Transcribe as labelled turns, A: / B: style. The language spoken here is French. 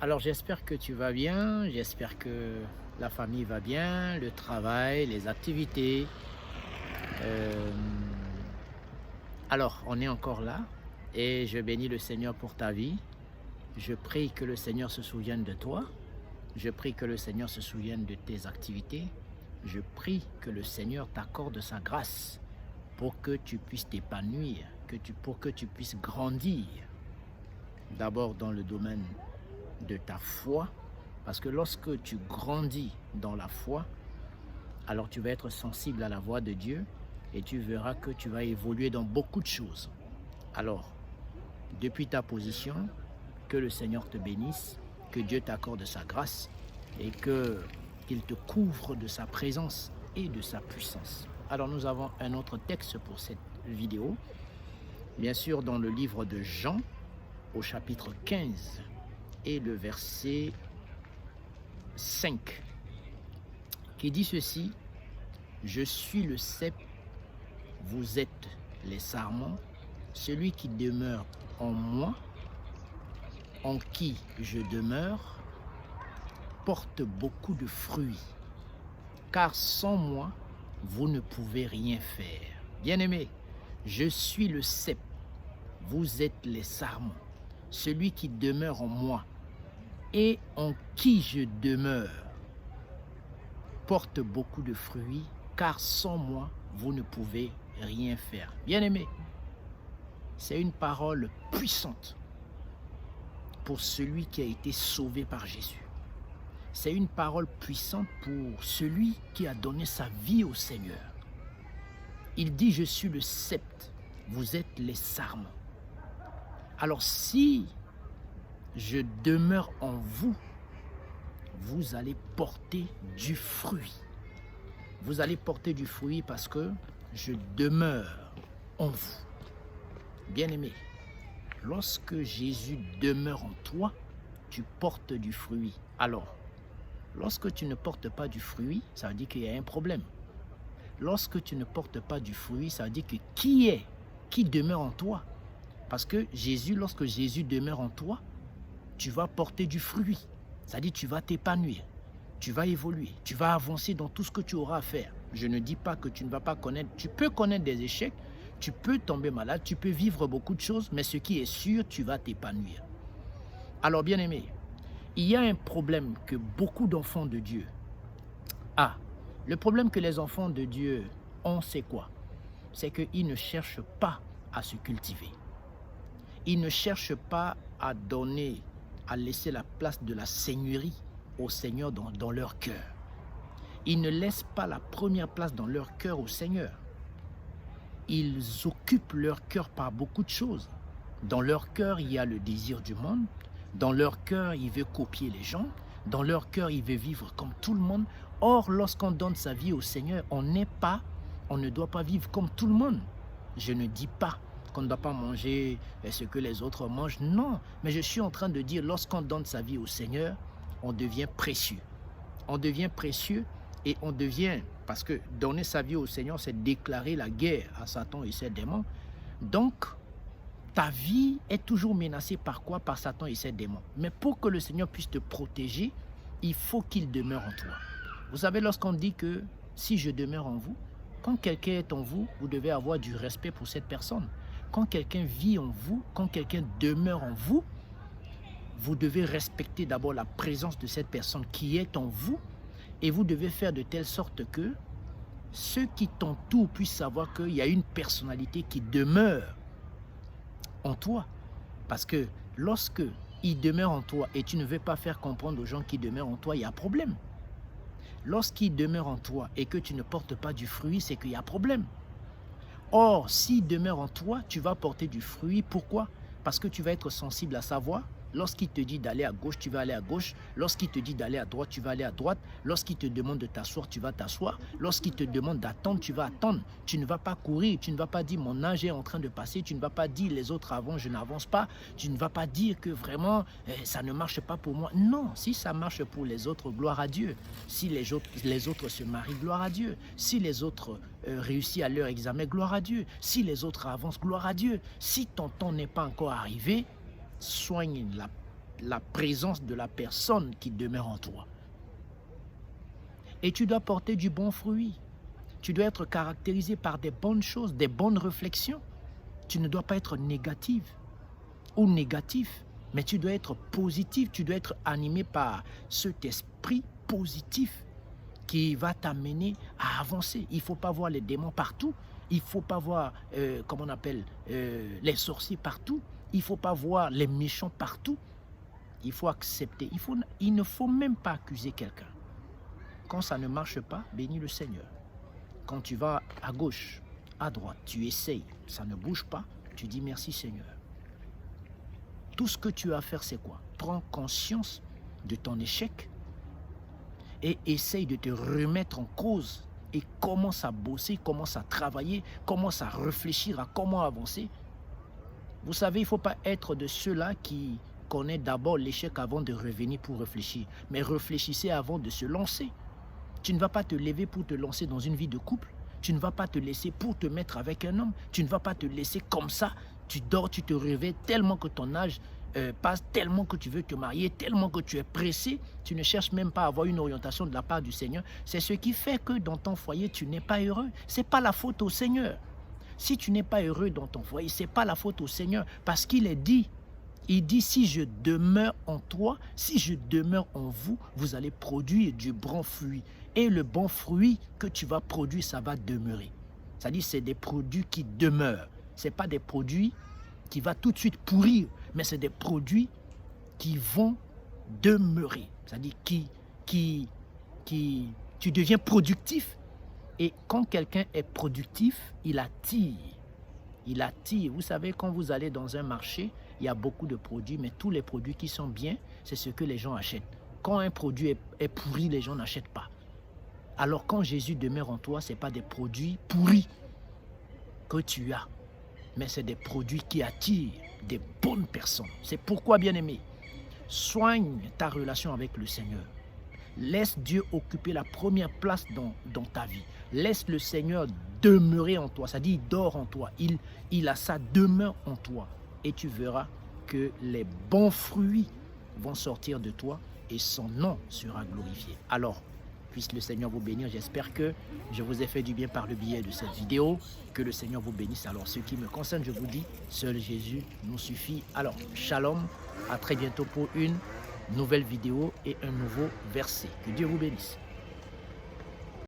A: Alors j'espère que tu vas bien, j'espère que la famille va bien, le travail, les activités. Euh, alors on est encore là et je bénis le Seigneur pour ta vie. Je prie que le Seigneur se souvienne de toi. Je prie que le Seigneur se souvienne de tes activités. Je prie que le Seigneur t'accorde sa grâce pour que tu puisses t'épanouir, pour que tu puisses grandir. D'abord dans le domaine de ta foi, parce que lorsque tu grandis dans la foi, alors tu vas être sensible à la voix de Dieu et tu verras que tu vas évoluer dans beaucoup de choses. Alors, depuis ta position, que le Seigneur te bénisse, que Dieu t'accorde sa grâce et qu'il te couvre de sa présence et de sa puissance. Alors nous avons un autre texte pour cette vidéo, bien sûr dans le livre de Jean, au chapitre 15 et le verset 5, qui dit ceci: je suis le cep, vous êtes les sarments, celui qui demeure en moi, en qui je demeure, porte beaucoup de fruits, car sans moi, vous ne pouvez rien faire. Bien-aimés, je suis le cep, vous êtes les sarments, celui qui demeure en moi et en qui je demeure porte beaucoup de fruits, car sans moi, vous ne pouvez rien faire. Bien-aimés, c'est une parole puissante pour celui qui a été sauvé par Jésus. C'est une parole puissante pour celui qui a donné sa vie au Seigneur. Il dit: je suis le cep, vous êtes les sarments. Alors si je demeure en vous, vous allez porter du fruit. Vous allez porter du fruit parce que je demeure en vous. Bien-aimé, lorsque Jésus demeure en toi, tu portes du fruit. Alors, lorsque tu ne portes pas du fruit, ça veut dire qu'il y a un problème. Lorsque tu ne portes pas du fruit, ça veut dire que qui demeure en toi? Parce que lorsque Jésus demeure en toi, tu vas porter du fruit. C'est-à-dire tu vas t'épanouir, tu vas évoluer, tu vas avancer dans tout ce que tu auras à faire. Je ne dis pas que tu ne vas pas connaître, tu peux connaître des échecs, tu peux tomber malade, tu peux vivre beaucoup de choses, mais ce qui est sûr, tu vas t'épanouir. Alors bien aimé, il y a un problème que beaucoup d'enfants de Dieu ont. Le problème que les enfants de Dieu ont, c'est quoi? C'est qu'ils ne cherchent pas à se cultiver. Ils ne cherchent pas à laisser la place de la seigneurie au Seigneur dans leur cœur. Ils ne laissent pas la première place dans leur cœur au Seigneur. Ils occupent leur cœur par beaucoup de choses. Dans leur cœur, il y a le désir du monde. Dans leur cœur, ils veulent copier les gens. Dans leur cœur, ils veulent vivre comme tout le monde. Or, lorsqu'on donne sa vie au Seigneur, on ne doit pas vivre comme tout le monde. Je ne dis pas qu'on ne doit pas manger ce que les autres mangent. Non, mais je suis en train de dire, lorsqu'on donne sa vie au Seigneur, on devient précieux. On devient précieux et on devient, parce que donner sa vie au Seigneur, c'est déclarer la guerre à Satan et ses démons. Donc, ta vie est toujours menacée par quoi? Par Satan et ses démons. Mais pour que le Seigneur puisse te protéger, il faut qu'il demeure en toi. Vous savez, lorsqu'on dit que si je demeure en vous, quand quelqu'un est en vous, vous devez avoir du respect pour cette personne. Quand quelqu'un vit en vous, quand quelqu'un demeure en vous, vous devez respecter d'abord la présence de cette personne qui est en vous et vous devez faire de telle sorte que ceux qui t'entourent puissent savoir qu'il y a une personnalité qui demeure en toi. Parce que lorsque il demeure en toi et tu ne veux pas faire comprendre aux gens qui demeurent en toi, il y a problème. Lorsqu'il demeure en toi et que tu ne portes pas du fruit, c'est qu'il y a problème. Or, s'il demeure en toi, tu vas porter du fruit. Pourquoi? Parce que tu vas être sensible à sa voix. Lorsqu'il te dit d'aller à gauche, tu vas aller à gauche. Lorsqu'il te dit d'aller à droite, tu vas aller à droite. Lorsqu'il te demande de t'asseoir, tu vas t'asseoir. Lorsqu'il te demande d'attendre, tu vas attendre. Tu ne vas pas courir, tu ne vas pas dire mon âge est en train de passer. Tu ne vas pas dire les autres avancent, je n'avance pas. Tu ne vas pas dire que vraiment ça ne marche pas pour moi. Non, si ça marche pour les autres, gloire à Dieu. Si les autres se marient, gloire à Dieu. Si les autres réussissent à leur examen, gloire à Dieu. Si les autres avancent, gloire à Dieu. Si ton temps n'est pas encore arrivé, soigne la présence de la personne qui demeure en toi. Et tu dois porter du bon fruit. Tu dois être caractérisé par des bonnes choses, des bonnes réflexions. Tu ne dois pas être négative ou négatif, mais tu dois être positif. Tu dois être animé par cet esprit positif qui va t'amener à avancer. Il ne faut pas voir les démons partout. Il ne faut pas voir, comment on appelle, les sorciers partout. Il ne faut pas voir les méchants partout. Il faut accepter. Il ne faut même pas accuser quelqu'un. Quand ça ne marche pas, bénis le Seigneur. Quand tu vas à gauche, à droite, tu essayes, ça ne bouge pas, tu dis merci Seigneur. Tout ce que tu as à faire, c'est quoi? Prends conscience de ton échec et essaye de te remettre en cause et commence à bosser, commence à travailler, commence à réfléchir à comment avancer. Vous savez, il ne faut pas être de ceux-là qui connaissent d'abord l'échec avant de revenir pour réfléchir. Mais réfléchissez avant de se lancer. Tu ne vas pas te lever pour te lancer dans une vie de couple. Tu ne vas pas te laisser pour te mettre avec un homme. Tu ne vas pas te laisser comme ça. Tu dors, tu te réveilles tellement que ton âge passe, tellement que tu veux te marier, tellement que tu es pressé. Tu ne cherches même pas à avoir une orientation de la part du Seigneur. C'est ce qui fait que dans ton foyer, tu n'es pas heureux. Ce n'est pas la faute au Seigneur. Si tu n'es pas heureux dans ton foyer, ce n'est pas la faute au Seigneur. Parce qu'il est dit, il dit, si je demeure en toi, si je demeure en vous, vous allez produire du bon fruit. Et le bon fruit que tu vas produire, ça va demeurer. C'est-à-dire, c'est des produits qui demeurent. Ce n'est pas des produits qui vont tout de suite pourrir, mais c'est des produits qui vont demeurer. C'est-à-dire, tu deviens productif. Et quand quelqu'un est productif, il attire. Il attire. Vous savez, quand vous allez dans un marché, il y a beaucoup de produits, mais tous les produits qui sont bien, c'est ce que les gens achètent. Quand un produit est pourri, les gens n'achètent pas. Alors quand Jésus demeure en toi, ce n'est pas des produits pourris que tu as, mais c'est des produits qui attirent des bonnes personnes. C'est pourquoi, bien-aimé, soigne ta relation avec le Seigneur. Laisse Dieu occuper la première place dans ta vie. Laisse le Seigneur demeurer en toi. C'est-à-dire, il dort en toi. Il a sa demeure en toi. Et tu verras que les bons fruits vont sortir de toi et son nom sera glorifié. Alors, puisse le Seigneur vous bénir. J'espère que je vous ai fait du bien par le biais de cette vidéo. Que le Seigneur vous bénisse. Alors, ce qui me concerne, je vous dis, seul Jésus nous suffit. Alors, shalom. À très bientôt pour une nouvelle vidéo et un nouveau verset. Que Dieu vous bénisse.